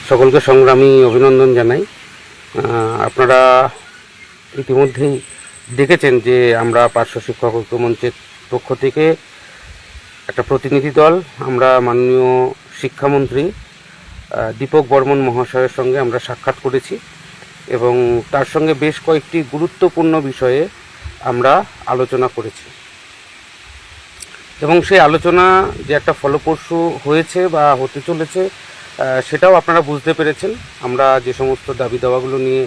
সকলকে সংগ্রামী অভিনন্দন জানাই। আপনারা ইতিমধ্যেই দেখেছেন যে আমরা পার্শ্ব শিক্ষক ঐক্য মঞ্চের পক্ষ থেকে একটা প্রতিনিধি দল আমরা মাননীয় শিক্ষামন্ত্রী দীপক বর্মন মহাশয়ের সঙ্গে আমরা সাক্ষাৎ করেছি এবং তার সঙ্গে বেশ কয়েকটি গুরুত্বপূর্ণ বিষয়ে আমরা আলোচনা করেছি এবং সেই আলোচনা যে একটা ফলপ্রসূ হয়েছে বা হতে চলেছে সেটাও আপনারা বুঝতে পেরেছেন। আমরা যে সমস্ত দাবি দাওয়াগুলো নিয়ে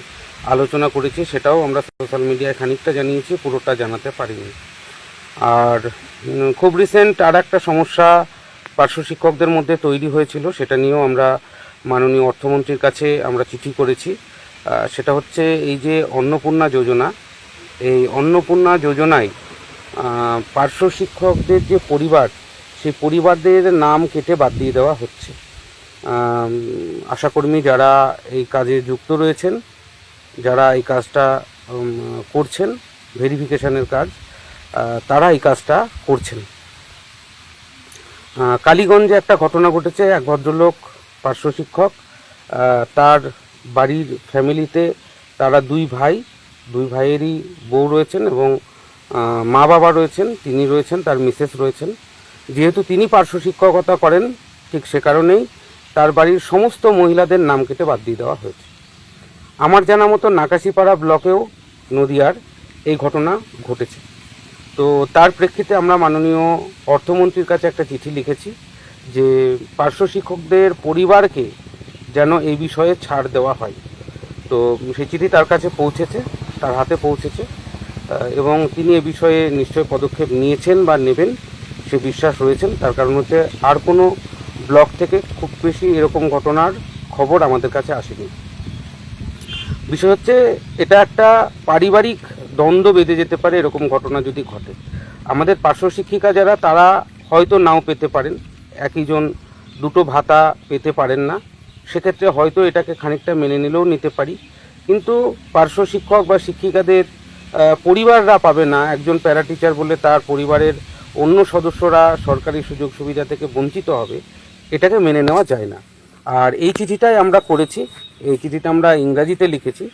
আলোচনা করেছি সেটাও আমরা সোশ্যাল মিডিয়ায় খানিকটা জানিয়েছি, পুরোটা জানাতে পারিনি। আর খুব রিসেন্ট আর একটা সমস্যা পার্শ্ব শিক্ষকদের মধ্যে তৈরি হয়েছিল, সেটা নিয়েও আমরা মাননীয় অর্থমন্ত্রীর কাছে আমরা চিঠি করেছি। সেটা হচ্ছে এই যে অন্নপূর্ণা যোজনা, এই অন্নপূর্ণা যোজনায় পার্শ্ব শিক্ষকদের যে পরিবার, সেই পরিবারদের নাম কেটে বাদ দিয়ে দেওয়া হচ্ছে। আশাকর্মী যারা এই কাজে যুক্ত রয়েছেন, যারা এই কাজটা করছেন, ভেরিফিকেশনের কাজ, তারা এই কাজটা করছেন। কালীগঞ্জে একটা ঘটনা ঘটেছে। এক ভদ্রলোক পার্শ্ব শিক্ষক, তার বাড়ির ফ্যামিলিতে তারা দুই ভাইয়েরই বউ রয়েছেন এবং মা বাবা রয়েছেন, তিনি রয়েছেন, তার মিসেস রয়েছেন। যেহেতু তিনি পার্শ্ব শিক্ষকতা করেন, ঠিক সে কারণেই তার বাড়ির সমস্ত মহিলাদের নাম কেটে বাদ দিয়ে দেওয়া হয়েছে। আমার জানা মতো নাকাশিপাড়া ব্লকেও নদিয়ার এই ঘটনা ঘটেছে। তো তার প্রেক্ষিতে আমরা মাননীয় অর্থমন্ত্রীর কাছে একটা চিঠি লিখেছি যে পার্শ্ব শিক্ষকদের পরিবারকে যেন এই বিষয়ে ছাড় দেওয়া হয়। তো সেই চিঠি তার কাছে পৌঁছেছে, তার হাতে পৌঁছেছে এবং তিনি এ বিষয়ে নিশ্চয় পদক্ষেপ নিয়েছেন বা নেবেন সে বিশ্বাস রয়েছেন। তার কারণ হচ্ছে আর কোনো ব্লক থেকে খুব বেশি এরকম ঘটনার খবর আমাদের কাছে আসেনি। বিষয় হচ্ছে এটা একটা পারিবারিক দ্বন্দ্ব বেঁধে যেতে পারে এরকম ঘটনা যদি ঘটে। আমাদের পার্শ্ব শিক্ষিকা যারা, তারা হয়তো নাও পেতে পারেন, একইজন দুটো ভাতা পেতে পারেন না, সেক্ষেত্রে হয়তো এটাকে খানিকটা মেনে নিলেও নিতে পারি। কিন্তু পার্শ্ব শিক্ষক বা শিক্ষিকাদের পরিবাররা পাবে না। একজন প্যারা টিচার বলে তার পরিবারের অন্য সদস্যরা সরকারি সুযোগ সুবিধা থেকে বঞ্চিত হবে, এটাকে মেনে নেওয়া যায় না। আর এই চিঠিটাই আমরা করেছি, এই চিঠিটা আমরা ইংরাজিতে লিখেছি।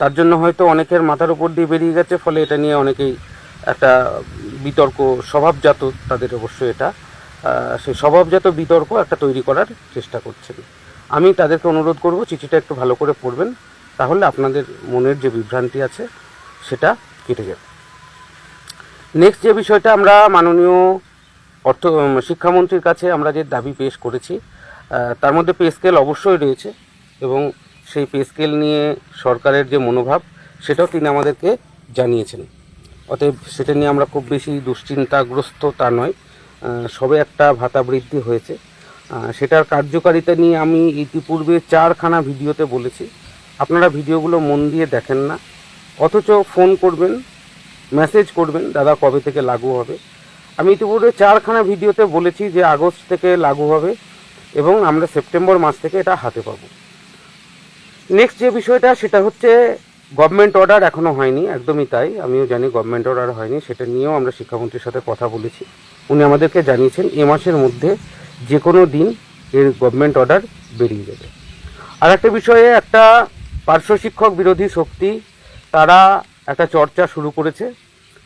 তার জন্য হয়তো অনেকের মাথার উপর দিয়ে বেরিয়ে গেছে, ফলে এটা নিয়ে অনেকেই একটা বিতর্ক স্বভাবজাত, তাদের অবশ্যই এটা সেই স্বভাবজাত বিতর্ক একটা তৈরি করার চেষ্টা করছেন। আমি তাদেরকে অনুরোধ করব চিঠিটা একটু ভালো করে পড়বেন, তাহলে আপনাদের মনের যে বিভ্রান্তি আছে সেটা কেটে যাবে। নেক্সট যে বিষয়টা আমরা মাননীয় শিক্ষামন্ত্রীর কাছে আমরা যে দাবি পেশ করেছি, তার মধ্যে পে স্কেল অবশ্যই রয়েছে এবং সেই পে স্কেল নিয়ে সরকারের যে মনোভাব সেটাও তিনি আমাদেরকে জানিয়েছেন। অতএব সেটা নিয়ে আমরা খুব বেশি দুশ্চিন্তাগ্রস্ত তা নয়। সবে একটা ভাতা বৃদ্ধি হয়েছে, সেটার কার্যকারিতা নিয়ে আমি ইতিপূর্বে 4খানা ভিডিওতে বলেছি। আপনারা ভিডিওগুলো মন দিয়ে দেখেন না, অথচ ফোন করবেন, মেসেজ করবেন, দাদা কবে থেকে লাগু হবে। আমি ইতিপূর্বে 4খানা ভিডিওতে বলেছি যে আগস্ট থেকে লাগু হবে এবং আমরা সেপ্টেম্বর মাস থেকে এটা হাতে পাবো। নেক্সট যে বিষয়টা সেটা হচ্ছে গভর্নমেন্ট অর্ডার এখনও হয়নি, একদমই তাই, আমিও জানি গভর্নমেন্ট অর্ডার হয়নি। সেটা নিয়েও আমরা শিক্ষামন্ত্রীর সাথে কথা বলেছি, উনি আমাদেরকে জানিয়েছেন এ মাসের মধ্যে যে কোনো দিন এর গভর্নমেন্ট অর্ডার বেরিয়ে যাবে। আর একটা বিষয়ে একটা পার্শ্ব শিক্ষক বিরোধী শক্তি তারা একটা চর্চা শুরু করেছে।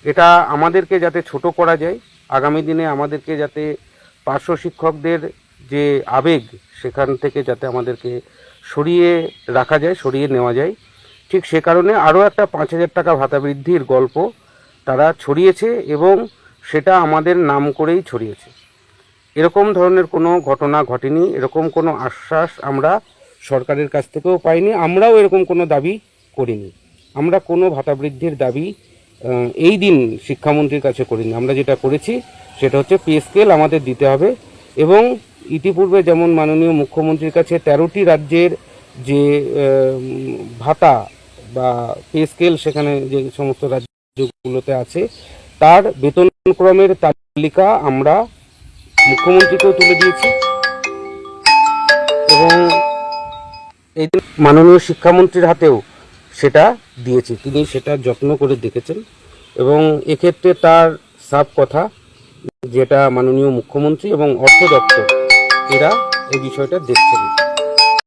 এটা আমাদেরকে যাতে ছোট করা যায়, আগামী দিনে আমাদেরকে যাতে পার্শ্ব শিক্ষকদের যে আবেগ সেখান থেকে যাতে আমাদেরকে সরিয়ে রাখা যায়, সরিয়ে নেওয়া যায়, ঠিক সে কারণে আরও একটা 5,000 টাকা ভাতা বৃদ্ধির গল্প তারা ছড়িয়েছে এবং সেটা আমাদের নাম করেই ছড়িয়েছে। এরকম ধরনের কোনো ঘটনা ঘটেনি, এরকম কোনো আশ্বাস আমরা সরকারের কাছ থেকেও পাইনি, আমরাও এরকম কোনো দাবি করিনি। আমরা কোনো ভাতা বৃদ্ধির দাবি এই দিন শিক্ষামন্ত্রীর কাছে করিনি। আমরা যেটা করেছি সেটা হচ্ছে পে স্কেল আমাদের দিতে হবে এবং ইতিপূর্বে যেমন মাননীয় মুখ্যমন্ত্রীর কাছে 13টি রাজ্যের যে ভাতা বা পে স্কেল সেখানে যে সমস্ত রাজ্যগুলোতে আছে তার বেতনক্রমের তালিকা আমরা মুখ্যমন্ত্রীকেও তুলে দিয়েছি এবং এই মাননীয় শিক্ষামন্ত্রীর হাতেও সেটা দিয়েছি। তিনি সেটা যত্ন করে দেখেছেন এবং এক্ষেত্রে তার সাফ কথা যেটা মাননীয় মুখ্যমন্ত্রী এবং অর্থ দপ্তর এরা এই বিষয়টা দেখছেন।